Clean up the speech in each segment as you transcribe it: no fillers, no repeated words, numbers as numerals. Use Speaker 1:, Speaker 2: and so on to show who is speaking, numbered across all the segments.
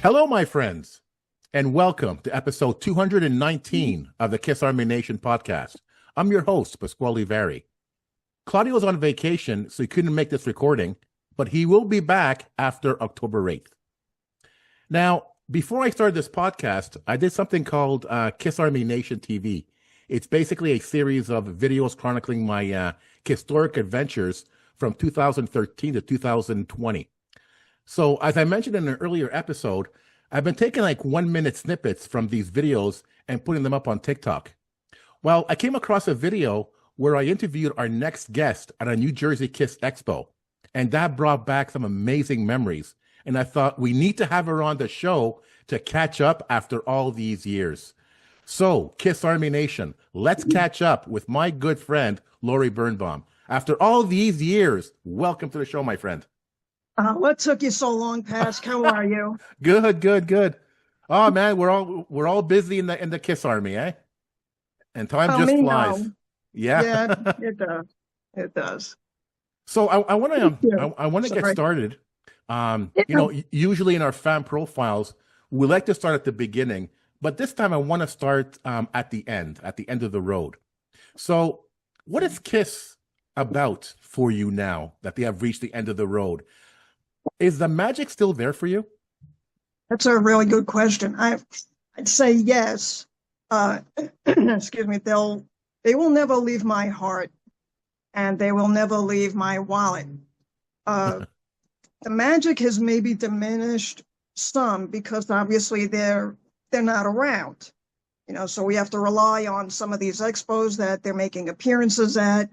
Speaker 1: Hello, my friends, and welcome to episode 219 of the Kiss Army Nation podcast. I'm your host, Pasquale Vari. Claudio's on vacation, so he couldn't make this recording, but he will be back after October 8th. Now, before I started this podcast, I did something called Kiss Army Nation TV. It's basically a series of videos chronicling my KISStoric adventures from 2013 to 2020. So, as I mentioned in an earlier episode, I've been taking like 1-minute snippets from these videos and putting them up on TikTok. Well, I came across a video where I interviewed our next guest at a New Jersey KISS Expo, and that brought back some amazing memories. And I thought we need to have her on the show to catch up after all these years. So, Kiss Army Nation, let's catch up with my good friend, Lori Birnbaum. After all these years, welcome to the show, my friend.
Speaker 2: What took you so long, Pask? How are you?
Speaker 1: Good. Oh man, we're all busy in the Kiss Army, eh? And time just flies.
Speaker 2: No.
Speaker 1: Yeah.
Speaker 2: Yeah, it does. It does.
Speaker 1: So I want to get started. Usually in our fan profiles, we like to start at the beginning, but this time I want to start at the end of the road. So what is KISS about for you now that they have reached the end of the road? Is the magic still there for you?
Speaker 2: That's a really good question. I'd say yes. Excuse me. They will never leave my heart, and they will never leave my wallet. The magic has maybe diminished some because obviously they're not around. So we have to rely on some of these expos that they're making appearances at,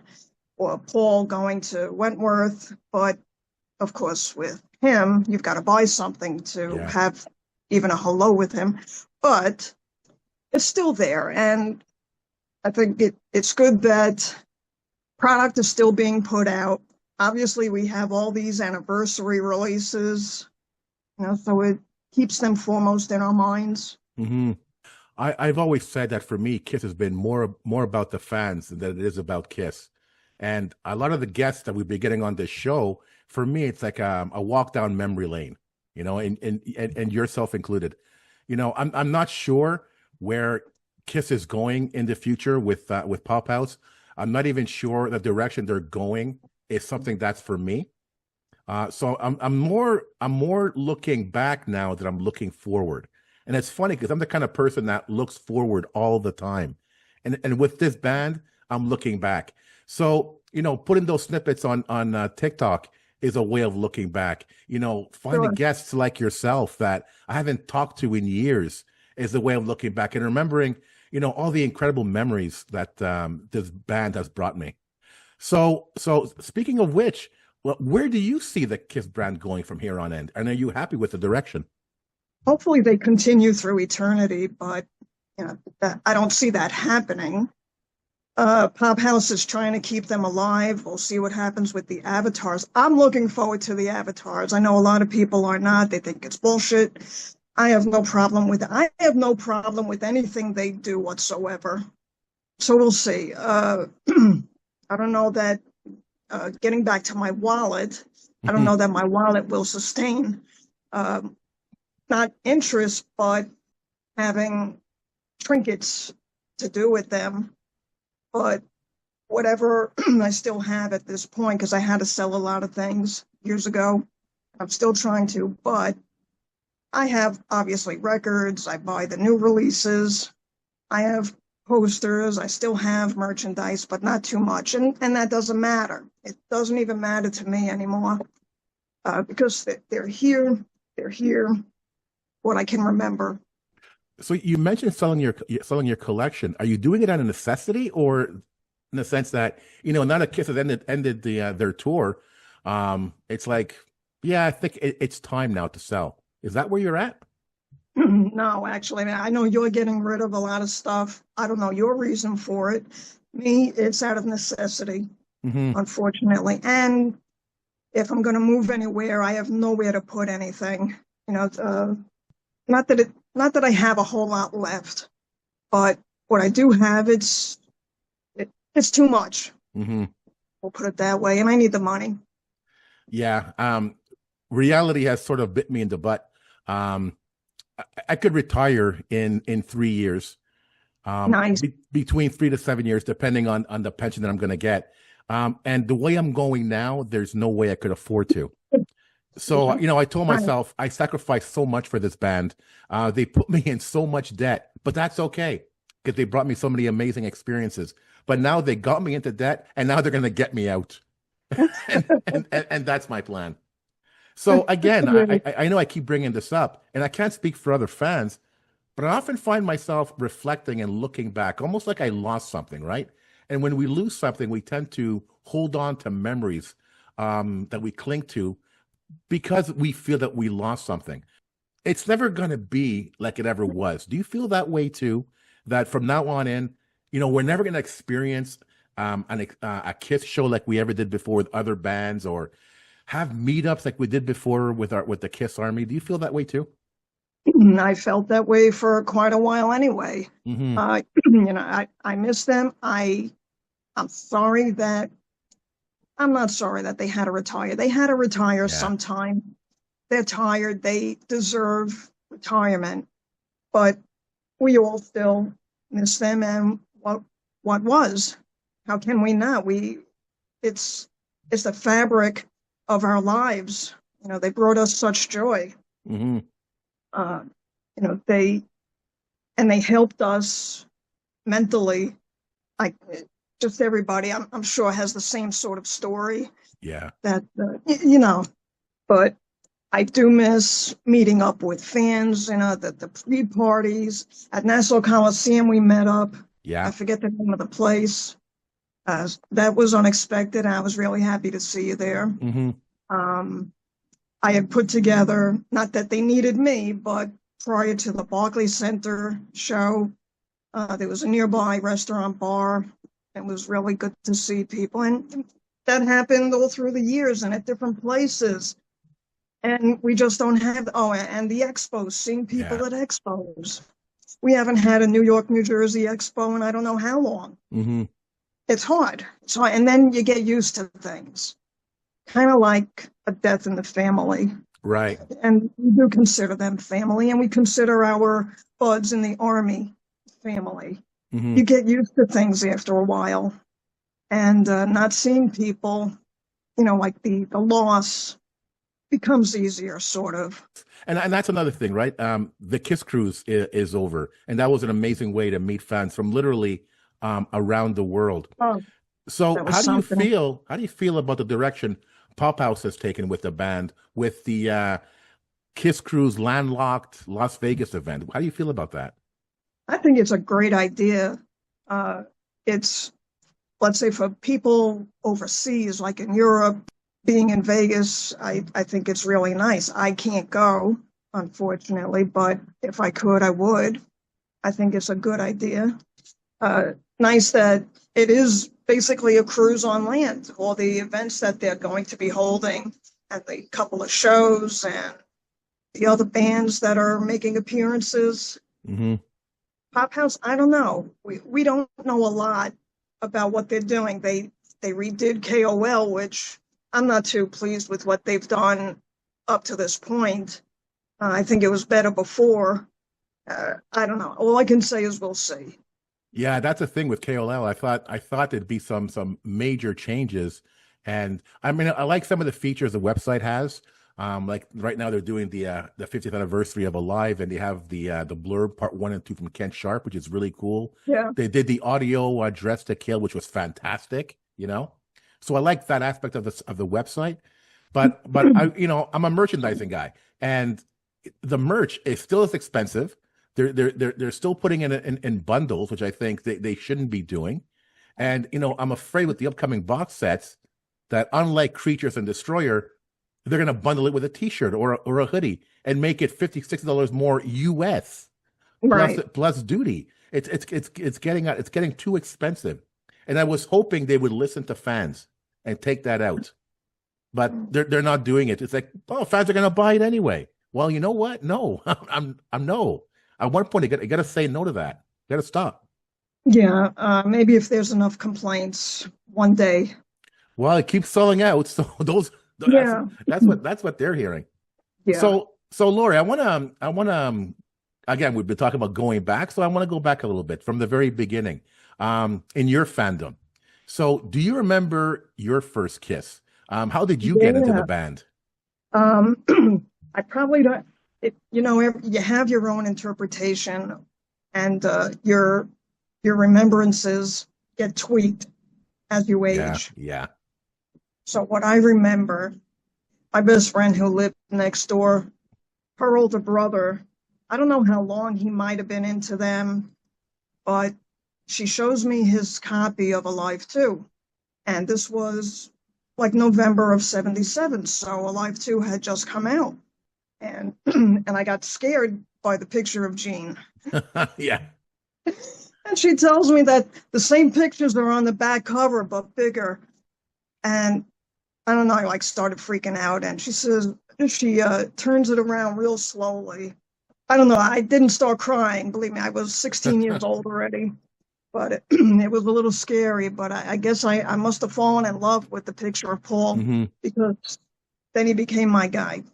Speaker 2: or Paul going to Wentworth. But of course, with him, you've got to buy something to have even a hello with him. But it's still there. And I think it's good that product is still being put out. Obviously, we have all these anniversary releases, so it keeps them foremost in our minds.
Speaker 1: Mm-hmm. I've always said that for me, KISS has been more about the fans than it is about KISS. And a lot of the guests that we've been getting on this show, for me, it's like a walk down memory lane, and yourself included. I'm not sure where KISS is going in the future with Pop House. I'm not even sure the direction they're going is something that's for me. So I'm more looking back now than I'm looking forward. And it's funny because I'm the kind of person that looks forward all the time. And with this band, I'm looking back. So, putting those snippets on TikTok is a way of looking back. Finding guests like yourself that I haven't talked to in years is a way of looking back and remembering, all the incredible memories that this band has brought me. So speaking of which, well, where do you see the KISS brand going from here on in? And are you happy with the direction?
Speaker 2: Hopefully they continue through eternity, but I don't see that happening. Pop House is trying to keep them alive. We'll see what happens with the avatars. I'm looking forward to the avatars. I know a lot of people are not. They think it's bullshit. I have no problem with it. I have no problem with anything they do whatsoever. So we'll see. I don't know that getting back to my wallet, I don't know that my wallet will sustain not interest, but having trinkets to do with them. But whatever I still have at this point, because I had to sell a lot of things years ago, I'm still trying to, but I have obviously records, I buy the new releases, I have posters, I still have merchandise, but not too much. And that doesn't matter. It doesn't even matter to me anymore because they're here, what I can remember.
Speaker 1: So you mentioned selling your collection. Are you doing it out of necessity, or in the sense that now that KISS has ended their tour, it's like, I think it's time now to sell. Is that where you're at?
Speaker 2: No, actually, I know you're getting rid of a lot of stuff. I don't know your reason for it. Me, it's out of necessity, unfortunately. And if I'm going to move anywhere, I have nowhere to put anything. Not that I have a whole lot left, but what I do have, it's too much. We'll put it that way, and I need the money.
Speaker 1: Yeah. Reality has sort of bit me in the butt. I could retire in 3 years,
Speaker 2: Nice.
Speaker 1: between 3 to 7 years, depending on the pension that I'm going to get. And the way I'm going now, there's no way I could afford to. So, I told
Speaker 2: Right.
Speaker 1: myself I sacrificed so much for this band. They put me in so much debt, but that's okay because they brought me so many amazing experiences. But now they got me into debt, and now they're going to get me out, and that's my plan. So again, I know I keep bringing this up, and I can't speak for other fans, but I often find myself reflecting and looking back, almost like I lost something, right? And when we lose something, we tend to hold on to memories that we cling to because we feel that we lost something. It's never going to be like it ever was. Do you feel that way too? That from now on in, we're never going to experience a Kiss show like we ever did before with other bands, or have meetups like we did before with the Kiss Army. Do you feel that way too?
Speaker 2: I felt that way for quite a while anyway.
Speaker 1: Mm-hmm.
Speaker 2: I miss them. I'm sorry that I'm not sorry that they had to retire. They had to retire
Speaker 1: Yeah.
Speaker 2: sometime. They're tired. They deserve retirement, but we all still miss them. And what was? How can we not? It's the fabric of our lives. They brought us such joy.
Speaker 1: Mm-hmm.
Speaker 2: Uh, they helped us mentally. Like just everybody, I'm sure has the same sort of story
Speaker 1: Yeah.
Speaker 2: that But I do miss meeting up with fans. The pre-parties at Nassau Coliseum. We met up.
Speaker 1: Yeah.
Speaker 2: I forget the name of the place. That was unexpected. I was really happy to see you there.
Speaker 1: Mm-hmm.
Speaker 2: I had put together, not that they needed me, but prior to the Barclays Center show, there was a nearby restaurant bar. It was really good to see people. And that happened all through the years and at different places. And we just don't have, and the expos, seeing people
Speaker 1: Yeah.
Speaker 2: at expos. We haven't had a New York, New Jersey expo in I don't know how long.
Speaker 1: Mm-hmm.
Speaker 2: It's hard. And then you get used to things. Kind of like a death in the family.
Speaker 1: Right.
Speaker 2: And we do consider them family, and we consider our buds in the Army family.
Speaker 1: Mm-hmm.
Speaker 2: You get used to things after a while, and not seeing people, like the loss becomes easier, sort of.
Speaker 1: And that's another thing, right? The Kiss Cruise is over, and that was an amazing way to meet fans from literally around the world.
Speaker 2: Oh,
Speaker 1: So
Speaker 2: that was
Speaker 1: how do you
Speaker 2: something.
Speaker 1: feel? How do you feel about the direction Pop House has taken with the band, with the Kiss Cruise Landlocked Las Vegas event? How do you feel about that?
Speaker 2: I think it's a great idea. It's, let's say, for people overseas, like in Europe, being in Vegas, I think it's really nice. I can't go, unfortunately, but if I could, I would. I think it's a good idea. Nice that it is basically a cruise on land. All the events that they're going to be holding, and the couple of shows, and the other bands that are making appearances.
Speaker 1: Mm-hmm.
Speaker 2: Pop House, I don't know. We don't know a lot about what they're doing. They redid KOL, which I'm not too pleased with what they've done up to this point. I think it was better before. I don't know. All I can say is we'll see.
Speaker 1: Yeah, that's the thing with KOL. I thought there'd be some major changes, and I mean I like some of the features the website has. Like right now they're doing the 50th anniversary of Alive, and they have the blurb part 1 and 2 from Kent Sharp, which is really cool.
Speaker 2: Yeah.
Speaker 1: They did the audio Dress to Kill, which was fantastic. So I like that aspect of the website. But I'm a merchandising guy, and the merch is still as expensive. They're still putting it in bundles, which I think they shouldn't be doing. And I'm afraid with the upcoming box sets that, unlike Creatures and Destroyer, they're going to bundle it with a T-shirt or a hoodie and make it $50-$60 more US
Speaker 2: Right.
Speaker 1: plus duty. It's getting too expensive. And I was hoping they would listen to fans and take that out, but they're not doing it. It's like, oh, fans are going to buy it anyway. Well, you know what? No, I'm no. At one point, you got to say no to that. You got to stop.
Speaker 2: Yeah. Maybe if there's enough complaints one day.
Speaker 1: Well, it keeps selling out, so
Speaker 2: Yeah.
Speaker 1: that's what they're hearing.
Speaker 2: Yeah.
Speaker 1: So Lori, I wanna again, we've been talking about going back, so I want to go back a little bit from the very beginning, in your fandom. So, do you remember your first Kiss? How did you get into the
Speaker 2: Yeah.
Speaker 1: band?
Speaker 2: Um, I probably don't. You have your own interpretation, and your remembrances get tweaked as you
Speaker 1: Yeah,
Speaker 2: age.
Speaker 1: yeah.
Speaker 2: So what I remember, my best friend who lived next door, her older brother, I don't know how long he might have been into them, but she shows me his copy of Alive 2. And this was like November of 77. So Alive 2 had just come out. And and I got scared by the picture of Gene.
Speaker 1: Yeah.
Speaker 2: And she tells me that the same pictures are on the back cover, but bigger. And I don't know, I like started freaking out. And she says, she turns it around real slowly. I don't know, I didn't start crying. Believe me, I was 16 years old already. But it was a little scary. But I guess I must have fallen in love with the picture of Paul
Speaker 1: Hmm.
Speaker 2: because then he became my guy.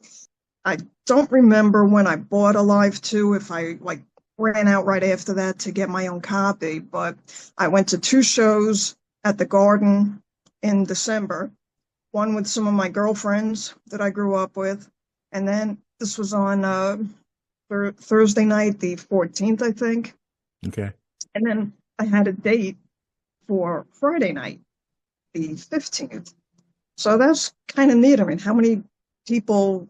Speaker 2: I don't remember when I bought Alive 2, if I like ran out right after that to get my own copy, but I went to two shows at the Garden in December, one with some of my girlfriends that I grew up with, and then this was on Thursday night, the 14th, I think,
Speaker 1: Okay.
Speaker 2: and then I had a date for Friday night, the 15th. So that's kind of neat. I mean, how many people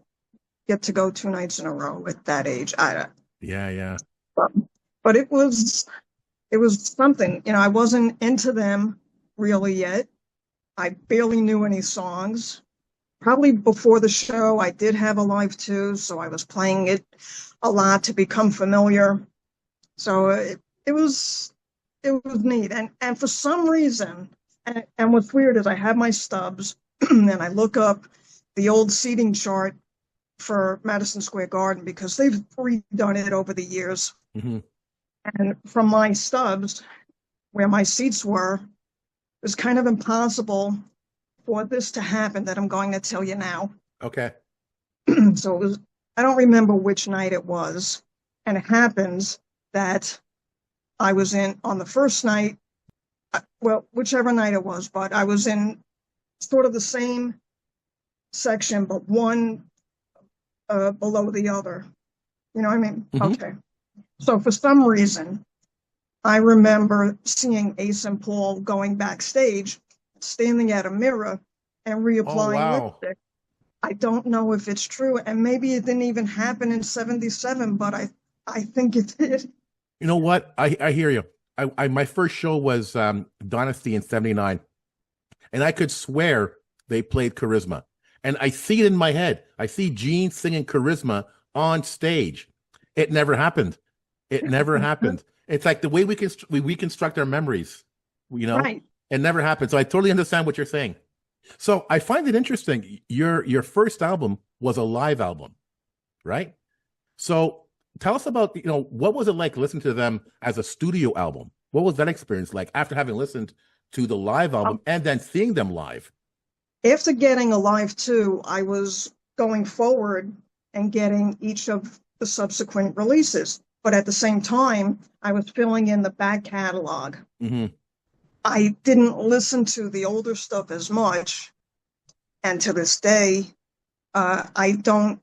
Speaker 2: get to go 2 nights in a row at that age?
Speaker 1: Yeah, yeah.
Speaker 2: But, but it was something. I wasn't into them really yet. I barely knew any songs. Probably before the show, I did have Alive 2, so I was playing it a lot to become familiar. So it was neat. And for some reason, and what's weird is I have my stubs and I look up the old seating chart for Madison Square Garden because they've redone it over the years.
Speaker 1: Hmm.
Speaker 2: And from my stubs, where my seats were, it was kind of impossible for this to happen that I'm going to tell you now.
Speaker 1: Okay.
Speaker 2: So I don't remember which night it was. And it happens that I was in on the first night, well, whichever night it was, but I was in sort of the same section, but one below the other. You know what I mean?
Speaker 1: Hmm.
Speaker 2: Okay. So for some reason, I remember seeing Ace and Paul going backstage, standing at a mirror and
Speaker 1: Oh,
Speaker 2: reapplying
Speaker 1: wow.
Speaker 2: lipstick. I don't know if it's true, and maybe it didn't even happen in 77, but I think it did.
Speaker 1: You know what? I hear you. My first show was Dynasty in '79, and I could swear they played Charisma. And I see it in my head. I see Gene singing Charisma on stage. It never happened. It never happened. It's like the way we reconstruct our memories, you know?
Speaker 2: Right.
Speaker 1: It never happened. So I totally understand what you're saying. So I find it interesting. Your first album was a live album, right? So tell us about, what was it like listening to them as a studio album? What was that experience like after having listened to the live album
Speaker 2: Um,
Speaker 1: and then seeing them live?
Speaker 2: After getting Alive 2, I was going forward and getting each of the subsequent releases. But at the same time, I was filling in the back catalog.
Speaker 1: Hmm.
Speaker 2: I didn't listen to the older stuff as much. And to this day, I don't,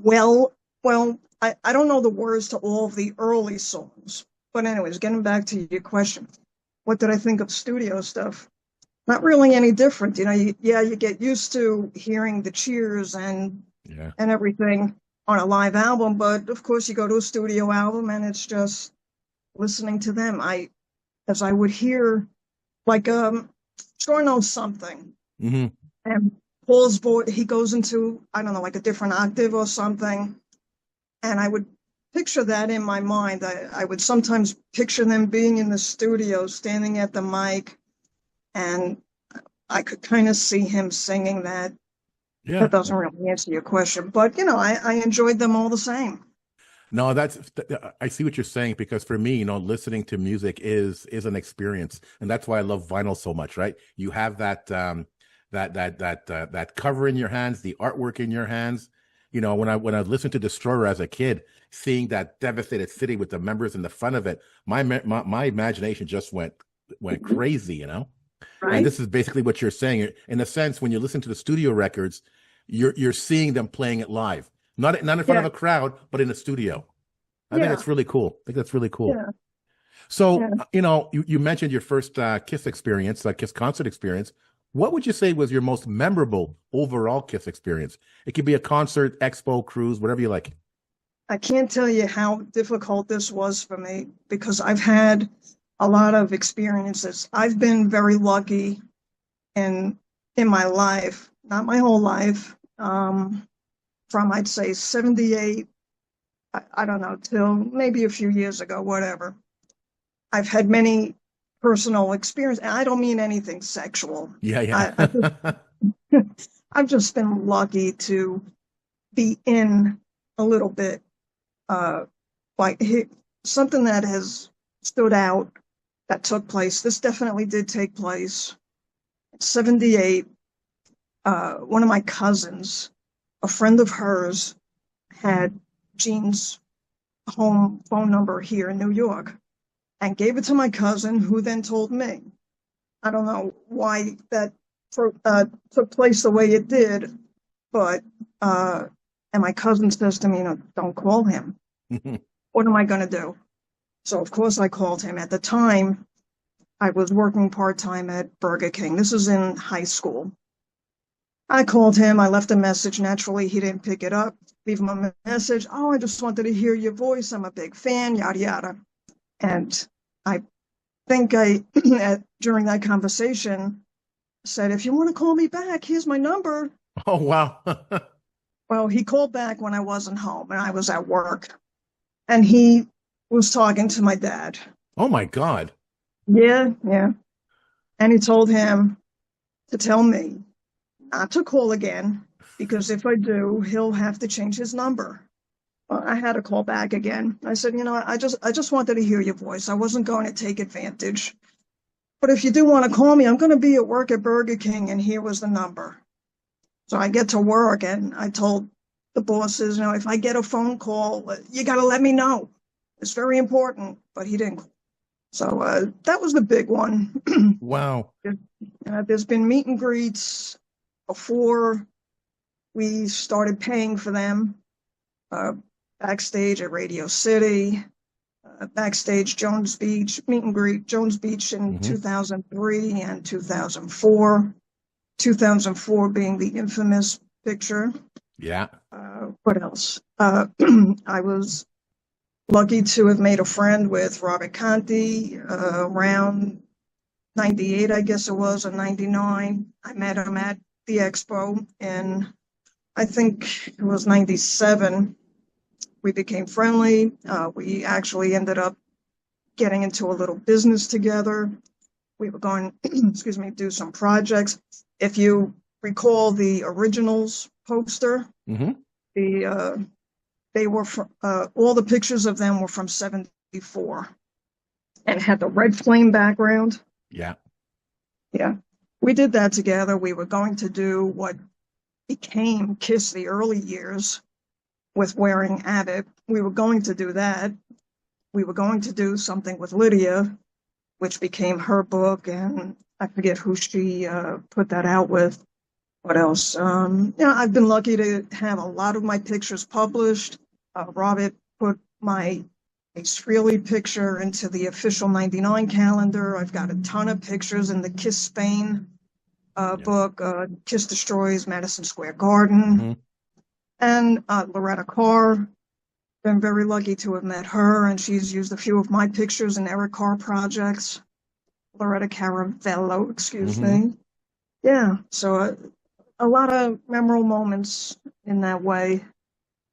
Speaker 2: I don't know the words to all of the early songs. But anyways, getting back to your question, what did I think of studio stuff? Not really any different. You get used to hearing the cheers
Speaker 1: Yeah.
Speaker 2: and everything on a live album, but of course you go to a studio album and it's just listening to them. As I would hear, like, sure knows something,
Speaker 1: Hmm.
Speaker 2: and Paul's voice, he goes into, I don't know, like a different octave or something, and I would picture that in my mind. I would sometimes picture them being in the studio, standing at the mic, and I could kind of see him singing that.
Speaker 1: Yeah.
Speaker 2: That doesn't really answer your question, but I enjoyed them all the same.
Speaker 1: No, I see what you're saying because for me, listening to music is an experience, and that's why I love vinyl so much, right? You have that cover in your hands, the artwork in your hands. You know, when I listened to Destroyer as a kid, seeing that devastated city with the members in the front of it, my imagination just went crazy, you know. And
Speaker 2: Right?
Speaker 1: this is basically what you're saying. In a sense, when you listen to the studio records, you're seeing them playing it live, not in front of
Speaker 2: Yeah,
Speaker 1: a crowd, but in a studio. I think
Speaker 2: yeah,
Speaker 1: that's really cool. I think that's really cool.
Speaker 2: yeah,
Speaker 1: So,
Speaker 2: yeah.
Speaker 1: you know, you mentioned your first Kiss experience, Kiss concert experience. What would you say was your most memorable overall Kiss experience? It could be a concert, expo, cruise, whatever you like.
Speaker 2: I can't tell you how difficult this was for me because I've had a lot of experiences. I've been very lucky in my life, not my whole life, from I'd say 78, I don't know, till maybe a few years ago, whatever. I've had many personal experiences, and I don't mean anything sexual.
Speaker 1: Yeah,
Speaker 2: I just,
Speaker 1: yeah.
Speaker 2: I've just been lucky to be in a little bit, uh, like something that has stood out that took place. This definitely did take place. 78, one of my cousins, a friend of hers, had Jean's home phone number here in New York and gave it to my cousin, who then told me. I don't know why that took place the way it did, but and my cousin says to me, don't call him. What am I going to do? So of course I called him. At the time, I was working part-time at Burger King. This is in high school. I called him. I left a message. Naturally, he didn't pick it up. Leave him a message. Oh, I just wanted to hear your voice. I'm a big fan, yada, yada. And I think during that conversation, said, if you want to call me back, here's my number.
Speaker 1: Oh, wow.
Speaker 2: Well, he called back when I wasn't home and I was at work. And he was talking to my dad.
Speaker 1: Oh, my God.
Speaker 2: Yeah, yeah. And he told him to tell me not to call again, because if I do, he'll have to change his number. Well, I had to call back again. I said, I just wanted to hear your voice. I wasn't going to take advantage. But if you do want to call me, I'm going to be at work at Burger King, and here was the number. So I get to work, and I told the bosses, if I get a phone call, you got to let me know. It's very important. But he didn't. So that was the big one.
Speaker 1: Wow.
Speaker 2: There's been meet and greets before we started paying for them. Backstage at Radio City, backstage Jones Beach, meet and greet Jones Beach in 2003 and 2004. 2004 being the infamous picture.
Speaker 1: Yeah.
Speaker 2: What else? I was lucky to have made a friend with Robert Conti around 98, I guess it was, or 99. I met him at the expo in, I think it was 97. We became friendly. We actually ended up getting into a little business together. We were going, excuse me, do some projects. If you recall the originals poster, they were from, all the pictures of them were from 74 and had the red flame background.
Speaker 1: Yeah.
Speaker 2: Yeah. We did that together. We were going to do what became KISS the early years with Wearing Abbott. We were going to do that. We were going to do something with Lydia, which became her book, and I forget who she put that out with. What else? I've been lucky to have a lot of my pictures published. Robert put my Ace Frehley picture into the official 99 calendar. I've got a ton of pictures in the KISS Spain book, KISS Destroys Madison Square Garden. And Loretta Carr, been very lucky to have met her, and she's used a few of my pictures in Eric Carr projects. Loretta Caravello, excuse me. Yeah, so a lot of memorable moments in that way.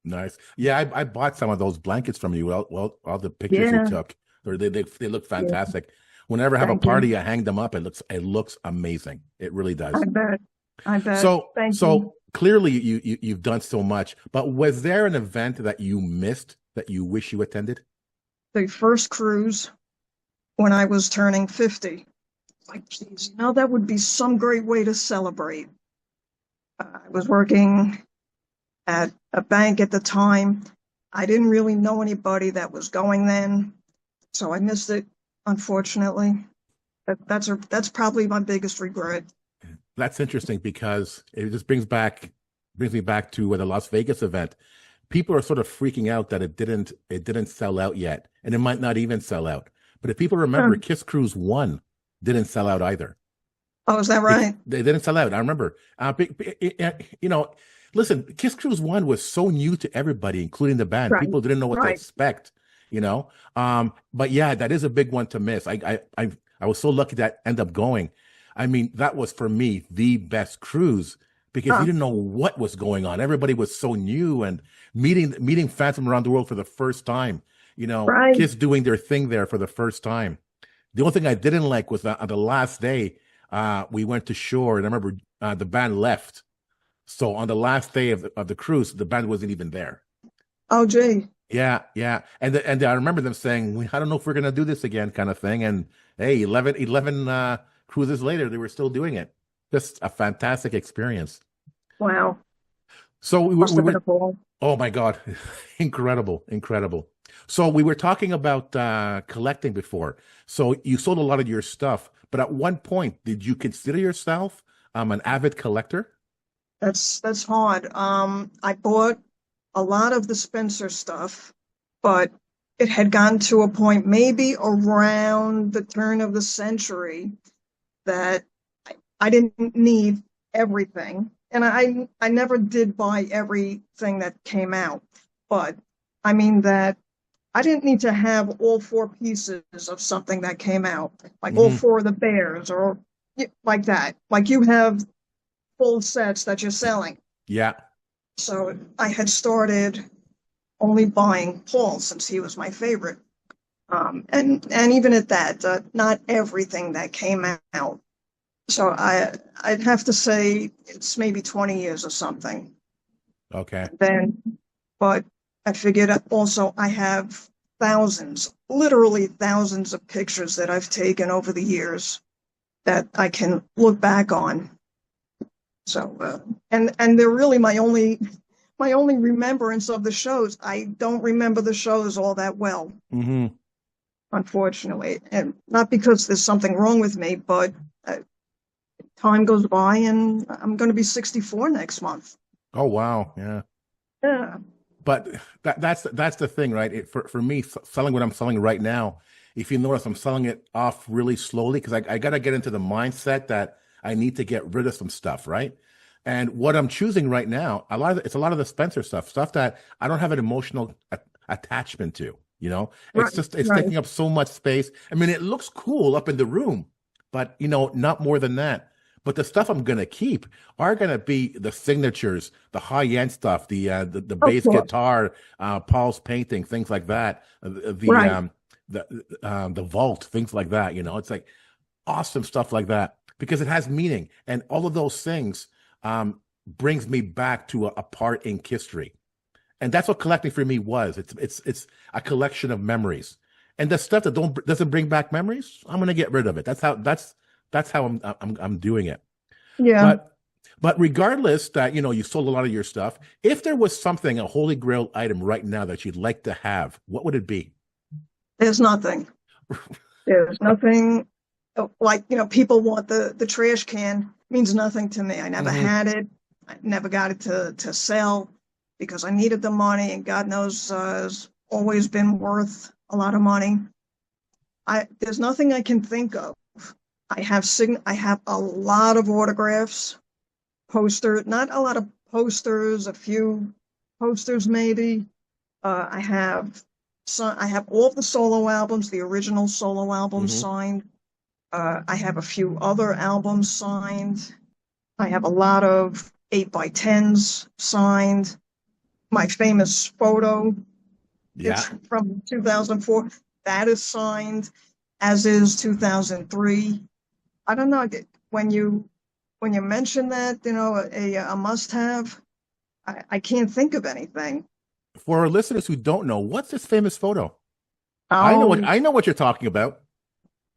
Speaker 1: Nice. Yeah, I bought some of those blankets from you. Well, all the pictures you took, or they look fantastic. Whenever I have a party, I hang them up. It looks amazing. It really does.
Speaker 2: I bet.
Speaker 1: So
Speaker 2: Thank you.
Speaker 1: clearly you've done so much. But was there an event that you missed that you wish you attended?
Speaker 2: The first cruise when I was turning 50. Like, geez, that would be some great way to celebrate. I was working at a bank at the time. I didn't really know anybody that was going then, so I missed it, unfortunately. That's probably my biggest regret.
Speaker 1: That's interesting because it just brings me back to the Las Vegas event. People are sort of freaking out that it didn't sell out yet, and it might not even sell out. But if people remember, Kiss Cruise 1 didn't sell out either.
Speaker 2: Oh, is that right?
Speaker 1: They didn't sell out. I remember. You know, listen, Kiss Cruise 1 was so new to everybody, including the band.
Speaker 2: Right,
Speaker 1: People didn't know what to
Speaker 2: right.
Speaker 1: expect, you know. But yeah, that is a big one to miss. I was so lucky that ended up going. I mean, that was for me the best cruise because you
Speaker 2: Huh,
Speaker 1: didn't know what was going on. Everybody was so new and meeting fans from around the world for the first time. You know,
Speaker 2: right.
Speaker 1: Kiss doing their thing there for the first time. The only thing I didn't like was that on the last day, we went to shore, and I remember the band left. So on the last day of the cruise, the band wasn't even there.
Speaker 2: Oh, gee.
Speaker 1: Yeah, yeah, and I remember them saying, "I don't know if we're gonna do this again," kind of thing. And hey, 11 cruises later, they were still doing it. Just a fantastic experience.
Speaker 2: Wow.
Speaker 1: So
Speaker 2: Must
Speaker 1: we
Speaker 2: have been
Speaker 1: were
Speaker 2: a ball.
Speaker 1: oh my God, incredible, incredible. So we were talking about collecting before. So you sold a lot of your stuff, but at one point, did you consider yourself an avid collector?
Speaker 2: That's hard. I bought a lot of the Spencer stuff, but it had gotten to a point maybe around the turn of the century that I didn't need everything. And I never did buy everything that came out. But I mean that I didn't need to have all four pieces of something that came out, like all
Speaker 1: Hmm.
Speaker 2: four of the bears or like that. Like you have full sets that you're selling.
Speaker 1: Yeah.
Speaker 2: So I had started only buying Paul since he was my favorite. And even at that, not everything that came out. So I'd have to say it's maybe 20 years or something.
Speaker 1: Okay.
Speaker 2: Then, but I figured also I have thousands, literally thousands of pictures that I've taken over the years that I can look back on. So, and they're really my only remembrance of the shows. I don't remember the shows all that well,
Speaker 1: Hmm.
Speaker 2: unfortunately, and not because there's something wrong with me, but uh, time goes by, and I'm going to be 64 next month.
Speaker 1: Oh wow. Yeah.
Speaker 2: Yeah,
Speaker 1: But that's the thing, right? For me, selling what I'm selling right now, if you notice, I'm selling it off really slowly because I got to get into the mindset that I need to get rid of some stuff, right? And what I'm choosing right now, it's a lot of the Spencer stuff that I don't have an emotional attachment to. You know,
Speaker 2: right,
Speaker 1: it's
Speaker 2: right.
Speaker 1: taking up so much space. I mean, it looks cool up in the room, but not more than that. But the stuff I'm gonna keep are gonna be the signatures, the high end stuff, the
Speaker 2: Of
Speaker 1: bass
Speaker 2: course,
Speaker 1: guitar, Paul's painting, things like that,
Speaker 2: right.
Speaker 1: the vault, things like that. It's like awesome stuff like that because it has meaning, and all of those things brings me back to a part in history, and that's what collecting for me was. It's a collection of memories, and the stuff that doesn't bring back memories, I'm gonna get rid of it. That's how I'm doing it.
Speaker 2: Yeah,
Speaker 1: But regardless that you sold a lot of your stuff, if there was something, a holy grail item right now that you'd like to have, what would it be?
Speaker 2: there's nothing. There's nothing like, people want the trash can, means nothing to me. I never
Speaker 1: Hmm.
Speaker 2: had it. I never got it to sell because I needed the money, and God knows it's always been worth a lot of money. There's nothing I can think of. I have a lot of autographs, not a lot of posters, a few posters maybe. I have all of the solo albums, the original solo albums
Speaker 1: Hmm.
Speaker 2: signed. I have a few other albums signed. I have a lot of 8 by 10s signed. My famous photo,
Speaker 1: Yeah.
Speaker 2: it's from 2004. That is signed, as is 2003. I don't know. When you mention that, a must have, I can't think of anything.
Speaker 1: For our listeners who don't know, what's this famous photo?
Speaker 2: Oh,
Speaker 1: I know what you're talking about.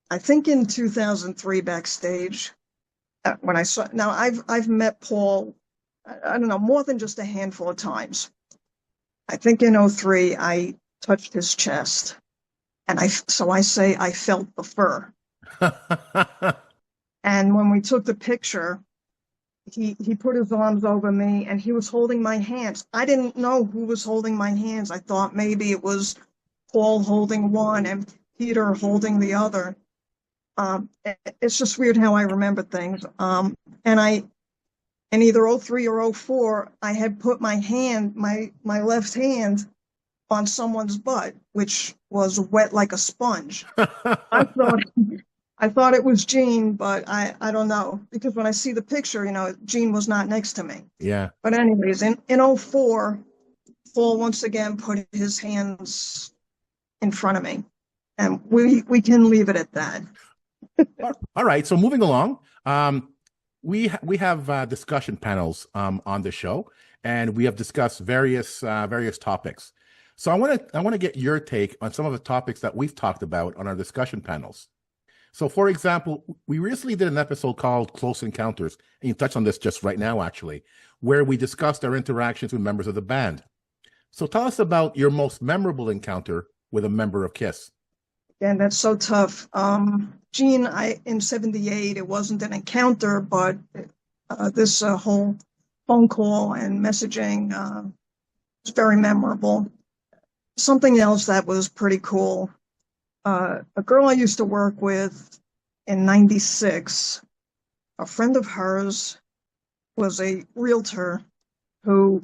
Speaker 2: I think in 2003 backstage, when I saw, now I've met Paul I don't know, more than just a handful of times. I think in '03 I touched his chest, and so I say I felt the fur. And when we took the picture, he put his arms over me and he was holding my hands. I didn't know who was holding my hands. I thought maybe it was Paul holding one and Peter holding the other. It's just weird how I remember things. And in either '03 or '04, I had put my left hand on someone's butt, which was wet like a sponge. I thought I thought it was Jean, but I don't know because when I see the picture, Jean was not next to me.
Speaker 1: Yeah.
Speaker 2: But anyways, in '04, Paul once again put his hands in front of me, and we can leave it at that.
Speaker 1: All right. So moving along, we have discussion panels on the show, and we have discussed various topics. So I want to get your take on some of the topics that we've talked about on our discussion panels. So, for example, we recently did an episode called Close Encounters, and you touched on this just right now, actually, where we discussed our interactions with members of the band. So tell us about your most memorable encounter with a member of KISS.
Speaker 2: And that's so tough. Jean, in '78, it wasn't an encounter, but this whole phone call and messaging was very memorable. Something else that was pretty cool. A girl I used to work with in '96, a friend of hers was a realtor who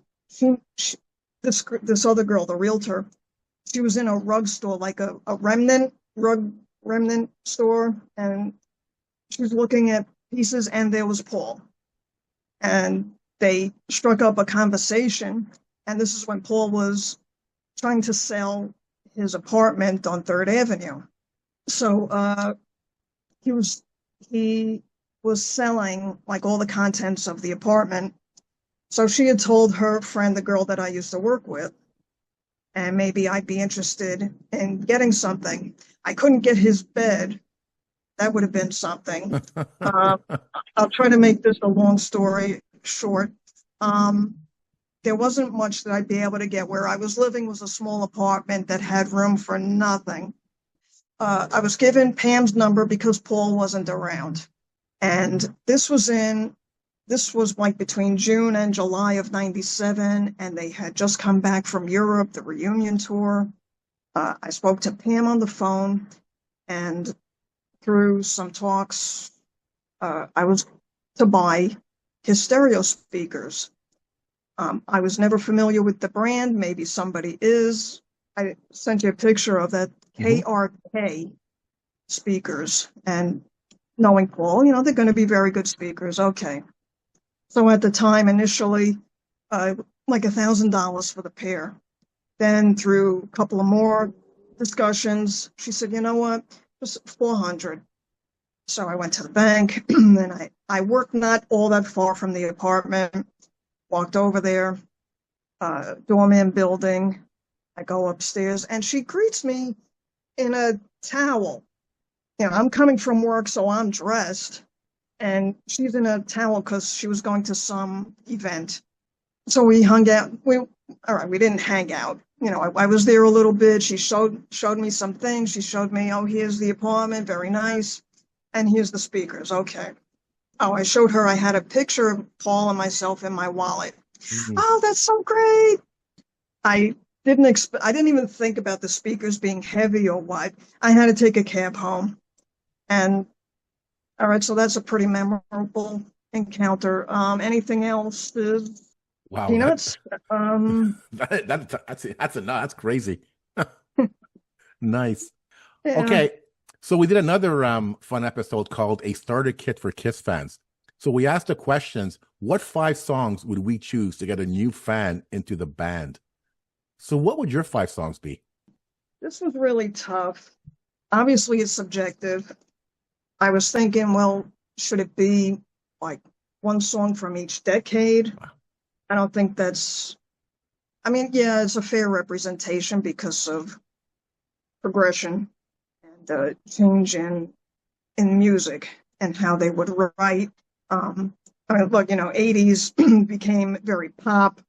Speaker 2: this other girl, the realtor, she was in a rug store, like a rug remnant store, and she was looking at pieces, and there was Paul. And they struck up a conversation, and this is when Paul was trying to sell his apartment on 3rd Avenue. So he was selling like all the contents of the apartment. So she had told her friend, the girl that I used to work with, and maybe I'd be interested in getting something. I couldn't get his bed. That would have been something. I'll try to make this a long story short. There wasn't much that I'd be able to get. Where I was living was a small apartment that had room for nothing. I was given Pam's number because Paul wasn't around. And this was like between June and July of '97, and they had just come back from Europe, the reunion tour. I spoke to Pam on the phone, and through some talks, I was to buy his stereo speakers. I was never familiar with the brand. Maybe somebody is. I sent you a picture of that KRK speakers, and knowing Paul, they're going to be very good speakers. Okay. So at the time, initially, like $1,000 for the pair. Then through a couple of more discussions, she said, you know what, just 400. So I went to the bank, and I worked not all that far from the apartment, walked over there, doorman building. I go upstairs, and she greets me in a towel. I'm coming from work, so I'm dressed, and she's in a towel because she was going to some event. So we hung out. We didn't hang out. I was there a little bit. She showed me some things. She showed me, oh, here's the apartment, very nice, and here's the speakers. Okay. Oh, I showed her I had a picture of Paul and myself in my wallet. Mm-hmm. Oh, that's so great. I didn't even think about the speakers being heavy or what. I had to take a cab home. And all right, so that's a pretty memorable encounter. Anything else is
Speaker 1: wow,
Speaker 2: peanuts?
Speaker 1: That's crazy. Nice.
Speaker 2: Yeah.
Speaker 1: Okay, so we did another fun episode called A Starter Kit for KISS Fans. So we asked the questions, what 5 songs would we choose to get a new fan into the band? So what would your 5 songs be?
Speaker 2: This was really tough. Obviously, it's subjective. I was thinking, well, should it be like one song from each decade? Wow. I don't think it's a fair representation because of progression and change in music and how they would write. I mean, look, 80s became very pop,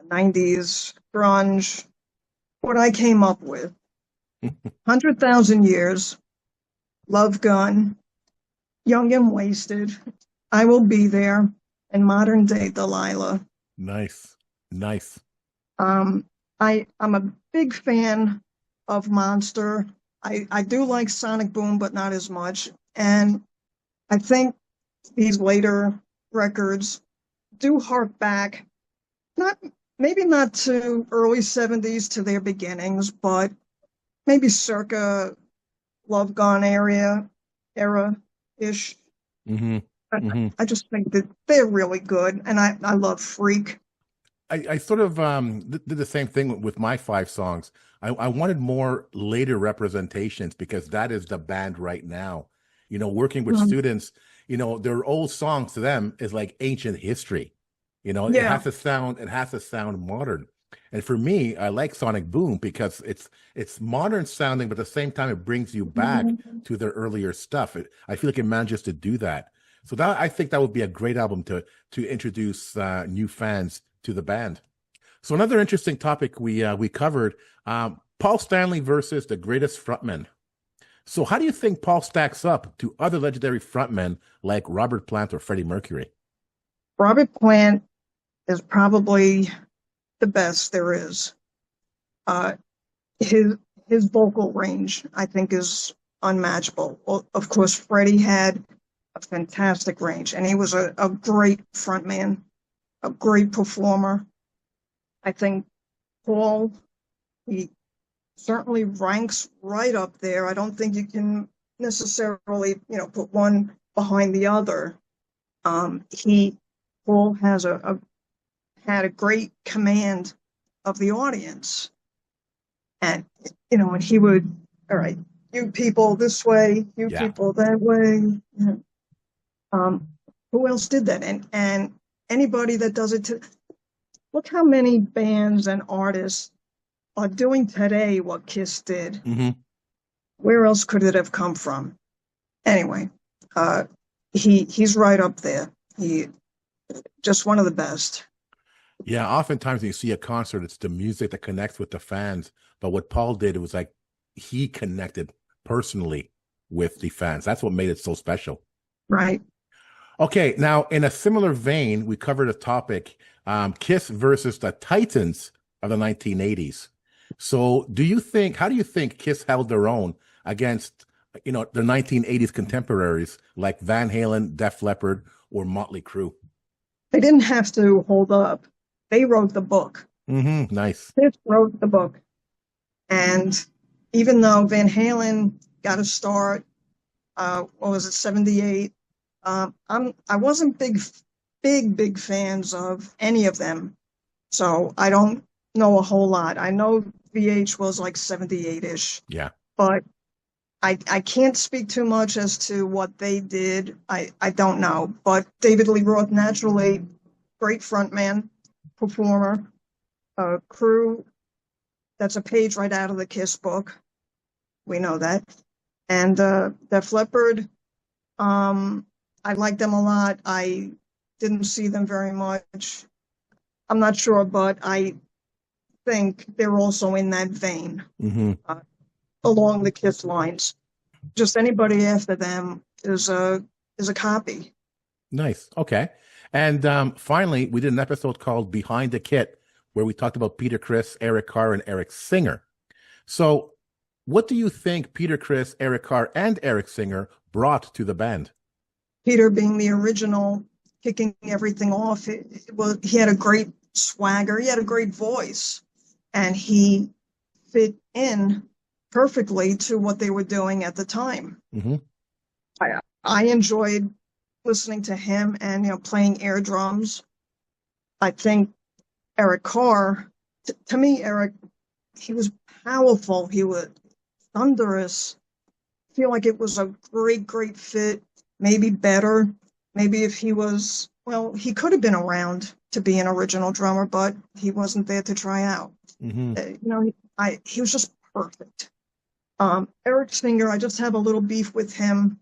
Speaker 2: 90s grunge. What I came up with, 100,000 Years, Love Gun, Young and Wasted, I Will Be There, and Modern Day Delilah.
Speaker 1: Nice, nice.
Speaker 2: Um, I'm a big fan of Monster. I do like Sonic Boom, but not as much. And I think these later records do hark back, not maybe not to early 70s to their beginnings, but maybe circa Love Gone era ish.
Speaker 1: Hmm.
Speaker 2: I,
Speaker 1: Hmm.
Speaker 2: I just think that they're really good, and I love Freak.
Speaker 1: I sort of did the same thing with my five songs. I wanted more later representations because that is the band right now. Working with
Speaker 2: Mm,
Speaker 1: students, their old songs to them is like ancient history.
Speaker 2: yeah.
Speaker 1: It has to sound modern. And for me, I like Sonic Boom because it's modern sounding, but at the same time it brings you back to their earlier stuff. I feel like it manages to do that. So that I think that would be a great album to introduce new fans to the band. So another interesting topic we covered, Paul Stanley versus the greatest frontman. So how do you think Paul stacks up to other legendary frontmen like Robert Plant or Freddie Mercury?
Speaker 2: Robert Plant is probably the best there is. Uh, his his vocal range, I think, is unmatchable. Well, of course, Freddie had a fantastic range, and he was a great frontman, a great performer. I think Paul, he certainly ranks right up there. I don't think you can necessarily, put one behind the other. He Paul had a great command of the audience, and and he would, all right, you people this way, you
Speaker 1: Yeah.
Speaker 2: people that way. Um, who else did that? And anybody that does it to look how many bands and artists are doing today what Kiss did.
Speaker 1: Hmm.
Speaker 2: Where else could it have come from? Anyway, uh, he's right up there. He just one of the best.
Speaker 1: Yeah, oftentimes when you see a concert, it's the music that connects with the fans. But what Paul did, it was like he connected personally with the fans. That's what made it so special.
Speaker 2: Right.
Speaker 1: Okay, now in a similar vein, we covered a topic, Kiss versus the Titans of the 1980s. So how do you think Kiss held their own against, the 1980s contemporaries like Van Halen, Def Leppard, or Motley Crue?
Speaker 2: They didn't have to hold up. They wrote the book.
Speaker 1: Nice.
Speaker 2: Kiss wrote the book. And even though Van Halen got a start, what was it, 78? I wasn't big fans of any of them. So I don't know a whole lot. I know VH was like 78-ish,
Speaker 1: Yeah.
Speaker 2: but I can't speak too much as to what they did. I don't know. But David Lee Roth, naturally, great frontman, performer, crew. That's a page right out of the Kiss book. We know that. And Def Leppard, um, I like them a lot. I didn't see them very much. I'm not sure, but I think they're also in that vein,
Speaker 1: Hmm.
Speaker 2: uh, along the Kiss lines. Just anybody after them is a copy.
Speaker 1: Nice. Okay. And finally, we did an episode called Behind the Kit, where we talked about Peter Criss, Eric Carr, and Eric Singer. So, what do you think Peter Criss, Eric Carr, and Eric Singer brought to the band?
Speaker 2: Peter being the original, kicking everything off. He had a great swagger. He had a great voice, and he fit in perfectly to what they were doing at the time.
Speaker 1: Hmm.
Speaker 2: I enjoyed listening to him and playing air drums. I think Eric Carr, to me, Eric, he was powerful. He was thunderous. I feel like it was a great fit. Maybe better. Maybe if he was, well, he could have been around to be an original drummer, but he wasn't there to try out.
Speaker 1: Hmm.
Speaker 2: He was just perfect. Eric Singer, I just have a little beef with him,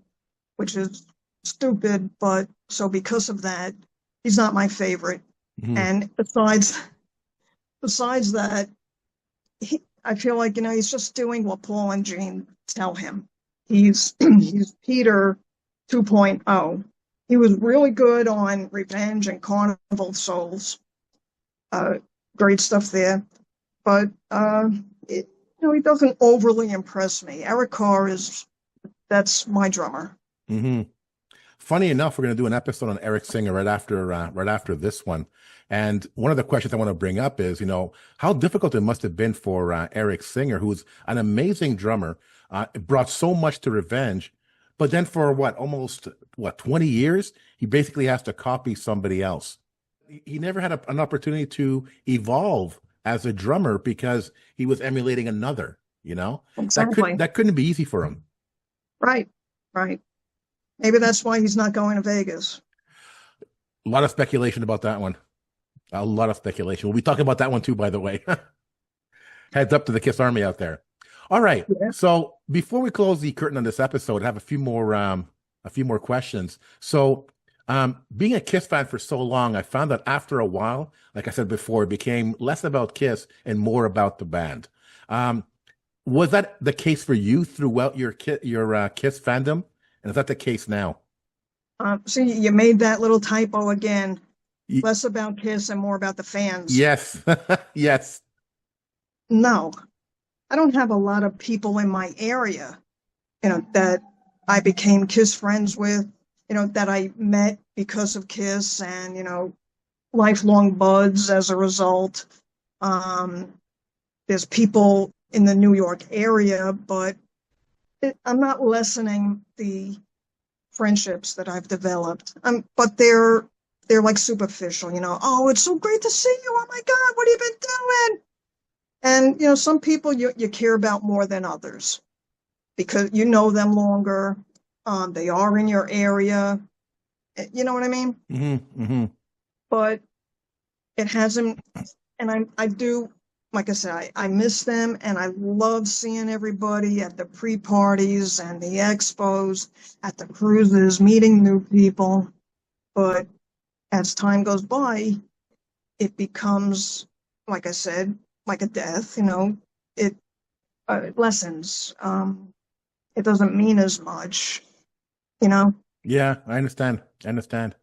Speaker 2: which is stupid, but so because of that, he's not my favorite.
Speaker 1: Hmm.
Speaker 2: And besides that, I feel like, he's just doing what Paul and Jean tell him. He's Peter 2.0. He was really good on Revenge and Carnival Souls. Uh, Great stuff there. But he doesn't overly impress me. Eric Carr that's my drummer.
Speaker 1: Hmm. Funny enough, we're going to do an episode on Eric Singer right after this one. And one of the questions I want to bring up is, how difficult it must have been for Eric Singer, who's an amazing drummer, brought so much to Revenge, but then for almost 20 years, he basically has to copy somebody else. He never had an opportunity to evolve as a drummer because he was emulating another.
Speaker 2: Exactly.
Speaker 1: That couldn't be easy for him.
Speaker 2: Right, right. Maybe that's why he's not going to Vegas.
Speaker 1: A lot of speculation about that one. A lot of speculation. We'll be talking about that one too, by the way. Heads up to the KISS Army out there. All right.
Speaker 2: Yeah.
Speaker 1: So before we close the curtain on this episode, I have a few more questions. So, being a KISS fan for so long, I found that after a while, like I said before, it became less about KISS and more about the band. Was that the case for you throughout your KISS fandom? And is that the case now?
Speaker 2: See, you made that little typo again.
Speaker 1: Y-
Speaker 2: Less about KISS and more about the fans.
Speaker 1: yes. Yes.
Speaker 2: No, I don't have a lot of people in my area, that I became KISS friends with, that I met because of KISS and, lifelong buds as a result. There's people in the New York area, but I'm not lessening the friendships that I've developed. But they're like superficial, Oh, it's so great to see you. Oh my God, what have you been doing? And some people you care about more than others because you know them longer. They are in your area. You know what I mean?
Speaker 1: Mm-hmm, mm-hmm.
Speaker 2: But it hasn't. And I do, like I said, I miss them, and I love seeing everybody at the pre-parties and the expos, at the cruises, meeting new people. But as time goes by, it becomes, like I said, like a death. It lessens. It doesn't mean as much.
Speaker 1: Yeah, I understand. I understand.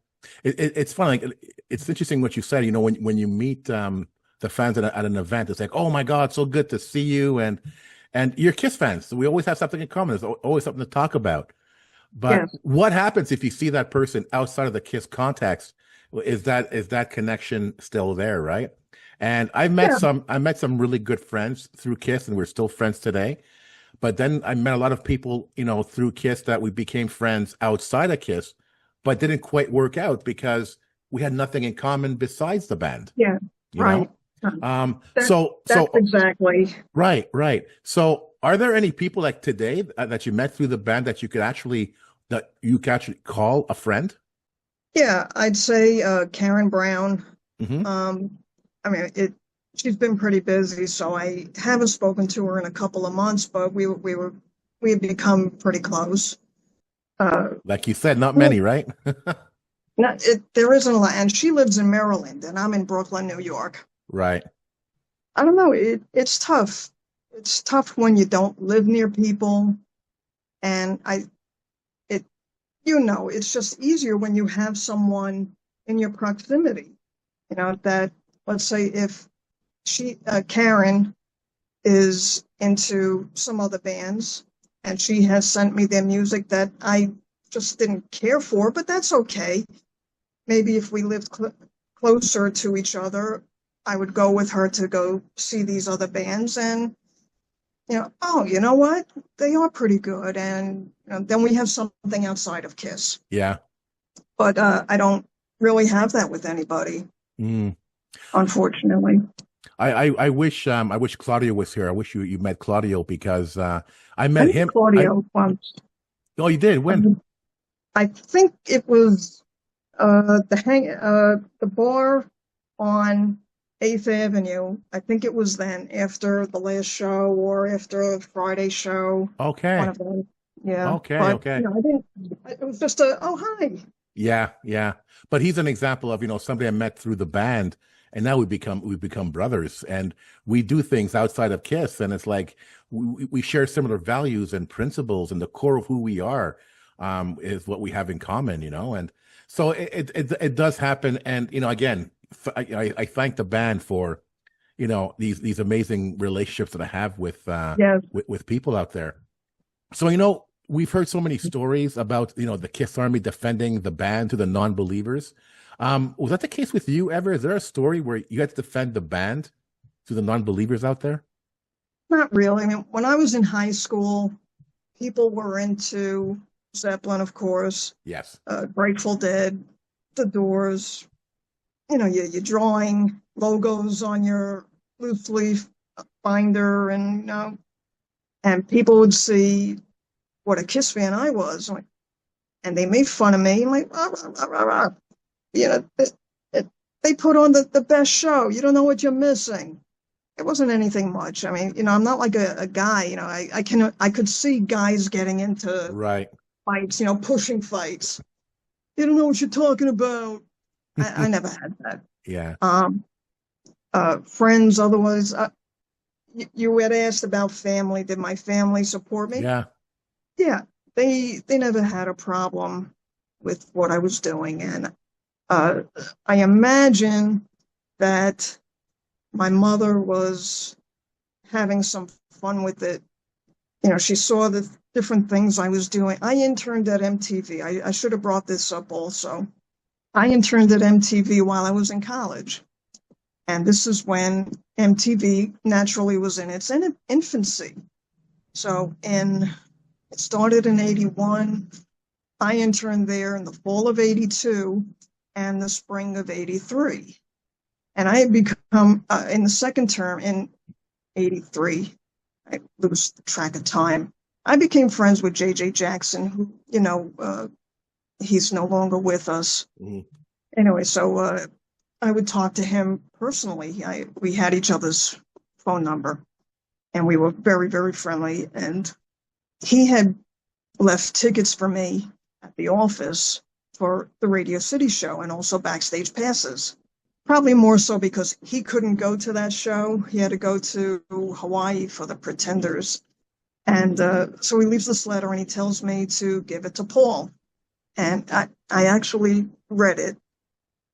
Speaker 1: It's funny. It's interesting what you said. When you meet the fans at an event, it's like, oh my God, so good to see you, and you're KISS fans. So we always have something in common. There's always something to talk about. But
Speaker 2: Yes.
Speaker 1: what happens if you see that person outside of the KISS context? Is that connection still there, right? And
Speaker 2: Yeah.
Speaker 1: I met some really good friends through KISS, and we're still friends today. But then I met a lot of people, through KISS that we became friends outside of KISS, but didn't quite work out because we had nothing in common besides the band,
Speaker 2: Yeah.
Speaker 1: you know?
Speaker 2: Right. That,
Speaker 1: So
Speaker 2: that's exactly.
Speaker 1: right, right. So are there any people like today that you met through the band that you could actually call a friend?
Speaker 2: Yeah, I'd say Karen Brown.
Speaker 1: Hmm.
Speaker 2: I mean, she's been pretty busy, so I haven't spoken to her in a couple of months, but we had become pretty close. Uh,
Speaker 1: Like you said, not
Speaker 2: well,
Speaker 1: many, right?
Speaker 2: there isn't a lot, and she lives in Maryland, and I'm in Brooklyn, New York.
Speaker 1: Right.
Speaker 2: I don't know. It's tough. It's tough when you don't live near people, and it, it's just easier when you have someone in your proximity. That, let's say, if Karen is into some other bands and she has sent me their music that I just didn't care for, but that's okay. Maybe if we lived closer to each other, I would go with her to go see these other bands, and oh, you know what? They are pretty good, and then we have something outside of KISS.
Speaker 1: Yeah.
Speaker 2: But I don't really have that with anybody,
Speaker 1: Mm.
Speaker 2: unfortunately.
Speaker 1: I wish Claudio was here. I wish you met Claudio because I
Speaker 2: I
Speaker 1: met
Speaker 2: met
Speaker 1: him.
Speaker 2: Claudio once.
Speaker 1: Oh, you did? When?
Speaker 2: I think it was the bar on 8th Avenue. I think it was then after the last show or after Friday show. One
Speaker 1: Okay.
Speaker 2: of them. Yeah.
Speaker 1: Okay.
Speaker 2: But
Speaker 1: Okay.
Speaker 2: I didn't, it was just oh, hi.
Speaker 1: Yeah, yeah. But he's an example of, somebody I met through the band, and now we become brothers, and we do things outside of Kiss, and it's like we share similar values and principles, and the core of who we are is what we have in common, and so it does happen, and again, I thank the band for these amazing relationships that I have with
Speaker 2: Yes.
Speaker 1: with people out there. So, we've heard so many stories about, the KISS Army defending the band to the non-believers. Was that the case with you ever? Is there a story where you had to defend the band to the non-believers out there?
Speaker 2: Not really. I mean, when I was in high school, people were into Zeppelin, of course,
Speaker 1: Yes.
Speaker 2: Grateful Dead, The Doors. You're drawing logos on your loose leaf binder, and and people would see what a Kiss fan I was, like, and they made fun of me. I'm like, rah, rah, rah, rah, rah. They put on the best show. You don't know what you're missing. It wasn't anything much. I mean, I'm not like a guy. I could see guys getting into
Speaker 1: Right.
Speaker 2: fights. Pushing fights. You don't know what you're talking about. I never had that.
Speaker 1: Yeah.
Speaker 2: Friends, otherwise. You had asked about family. Did my family support me?
Speaker 1: Yeah.
Speaker 2: Yeah, they never had a problem with what I was doing, and I imagine that my mother was having some fun with it. She saw the different things I was doing. I interned at MTV. I should have brought this up also. I interned at MTV while I was in college. And this is when MTV naturally was in its infancy. So it started in 81. I interned there in the fall of 82 and the spring of 83. And I had become, in the second term in 83, I lose track of time, I became friends with J.J. Jackson, who, he's no longer with us.
Speaker 1: Mm-hmm.
Speaker 2: Anyway, so I would talk to him personally. We had each other's phone number, and we were very, very friendly. And he had left tickets for me at the office for the Radio City show, and also backstage passes. Probably more so because he couldn't go to that show. He had to go to Hawaii for the Pretenders. And so he leaves this letter, and he tells me to give it to Paul. And I actually read it.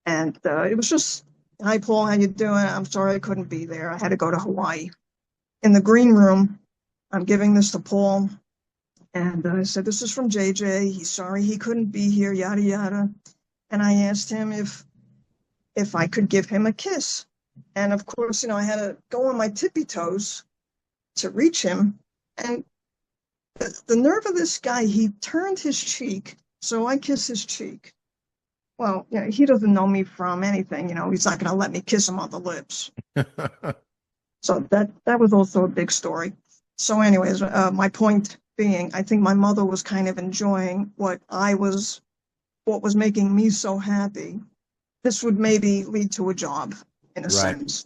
Speaker 2: And it was just, "Hi, Paul, how you doing? I'm sorry I couldn't be there. I had to go to Hawaii." In the green room, I'm giving this to Paul. And I said, "This is from JJ. He's sorry he couldn't be here, yada, yada." And I asked him if I could give him a kiss. And of course, I had to go on my tippy toes to reach him. And the nerve of this guy, he turned his cheek, so I kissed his cheek. Well, he doesn't know me from anything. He's not going to let me kiss him on the lips. So that was also a big story. So anyways, my point being, I think my mother was kind of enjoying what was making me so happy. This would maybe lead to a job in a sense,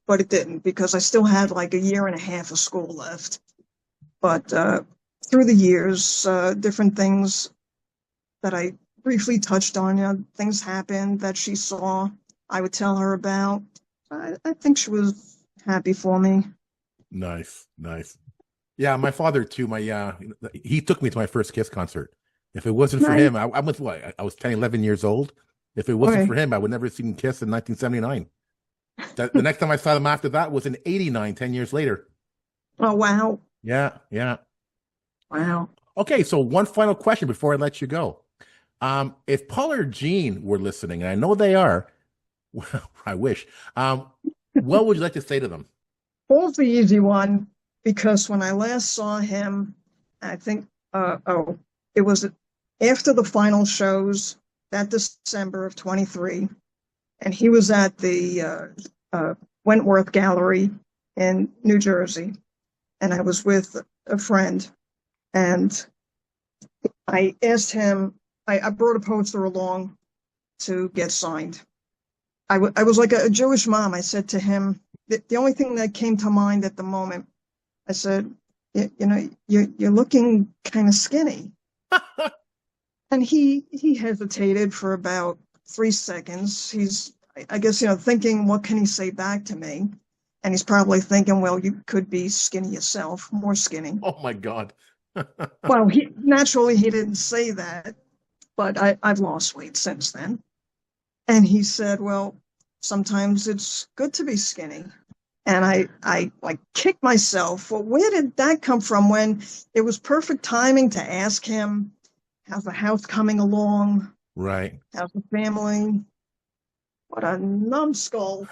Speaker 2: but it didn't, because I still had like a year and a half of school left. But through the years, different things that I briefly touched on, things happened that she saw, I would tell her about. I think she was happy for me.
Speaker 1: Nice. Yeah, my father too. He took me to my first Kiss concert. If it wasn't for him, I was what? I was 10, 11 years old. If it wasn't for him, I would never have seen Kiss in 1979. The next time I saw them after that was in 89, 10 years later.
Speaker 2: Oh, wow.
Speaker 1: Yeah.
Speaker 2: Wow.
Speaker 1: Okay, so one final question before I let you go. If Paul or Gene were listening, and I know they are, well, I wish, what would you like to say to them?
Speaker 2: Paul's the easy one, because when I last saw him, I think, it was after the final shows that December of 23, and he was at the Wentworth Gallery in New Jersey, and I was with a friend, and I asked him, I brought a poster along to get signed. I was like a Jewish mom. I said to him, the only thing that came to mind at the moment, I said, you're looking kind of skinny. And he hesitated for about 3 seconds. He's, I guess, thinking, what can he say back to me? And he's probably thinking, well, you could be skinny yourself, more skinny.
Speaker 1: Oh my God.
Speaker 2: Well, naturally he didn't say that, but I've lost weight since then. And he said, well, sometimes it's good to be skinny. And I like kicked myself. Well, where did that come from when it was perfect timing to ask him, how's the house coming along?
Speaker 1: Right.
Speaker 2: How's the family? What a numbskull.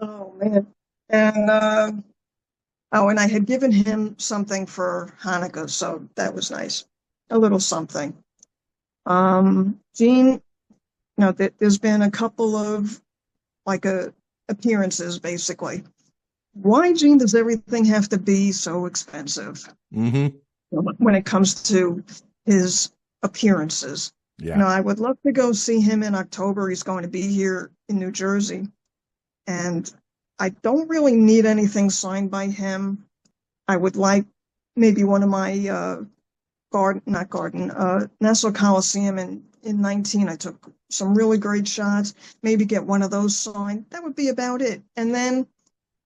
Speaker 2: Oh, man. And, and I had given him something for Hanukkah, so that was nice. A little something. Jean, there's been a couple of appearances, basically. Why, Jean, does everything have to be so expensive when it comes to his appearances?
Speaker 1: Yeah.
Speaker 2: I would love to go see him in October. He's going to be here in New Jersey. And I don't really need anything signed by him. I would like maybe one of my Nassau Coliseum in 19. I took some really great shots. Maybe get one of those signed. That would be about it. And then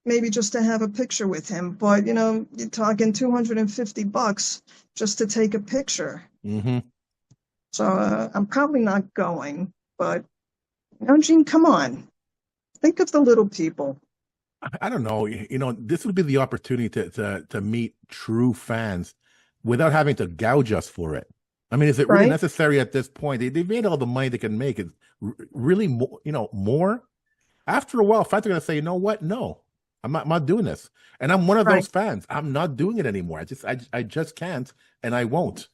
Speaker 2: maybe just to have a picture with him. But, you're talking $250 just to take a picture.
Speaker 1: Mm-hmm.
Speaker 2: So I'm probably not going. But, Gene, come on. Think of the little people.
Speaker 1: I don't know. This would be the opportunity to meet true fans without having to gouge us for it. I mean, is it really necessary at this point? They've made all the money they can make. It's really more. After a while, fans are going to say, you know what? No, I'm not doing this. And I'm one of those fans. I'm not doing it anymore. I just can't, and I won't.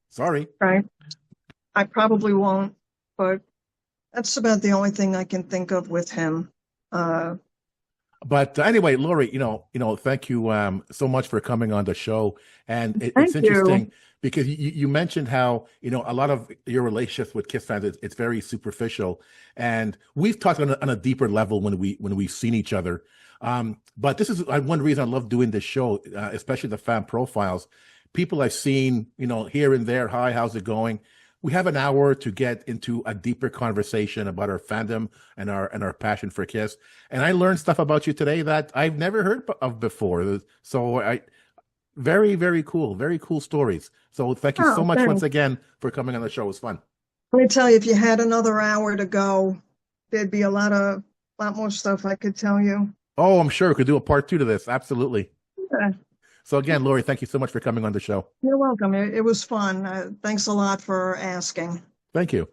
Speaker 1: Sorry.
Speaker 2: Right. I probably won't, but that's about the only thing I can think of with him.
Speaker 1: But anyway, Lori, thank you so much for coming on the show. And it's interesting because you mentioned how, a lot of your relationships with KISS fans, it's very superficial. And we've talked on a deeper level when we've seen each other. But this is one reason I love doing this show, especially the fan profiles. People I've seen, here and there. Hi, how's it going? We have an hour to get into a deeper conversation about our fandom and our passion for KISS. And I learned stuff about you today that I've never heard of before. So very, very cool stories. So thank you so much once again for coming on the show. It was fun.
Speaker 2: Let me tell you, if you had another hour to go, there'd be a lot more stuff I could tell you.
Speaker 1: Oh, I'm sure we could do a part 2 to this. Absolutely.
Speaker 2: Yeah.
Speaker 1: So again, Lori, thank you so much for coming on the show.
Speaker 2: You're welcome. It was fun. Thanks a lot for asking.
Speaker 1: Thank you.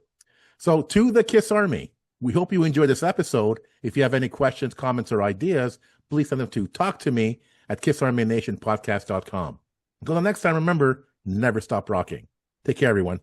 Speaker 1: So to the KISS Army, we hope you enjoyed this episode. If you have any questions, comments, or ideas, please send them to talktome@KISSArmyNationPodcast.com. Until the next time, remember, never stop rocking. Take care, everyone.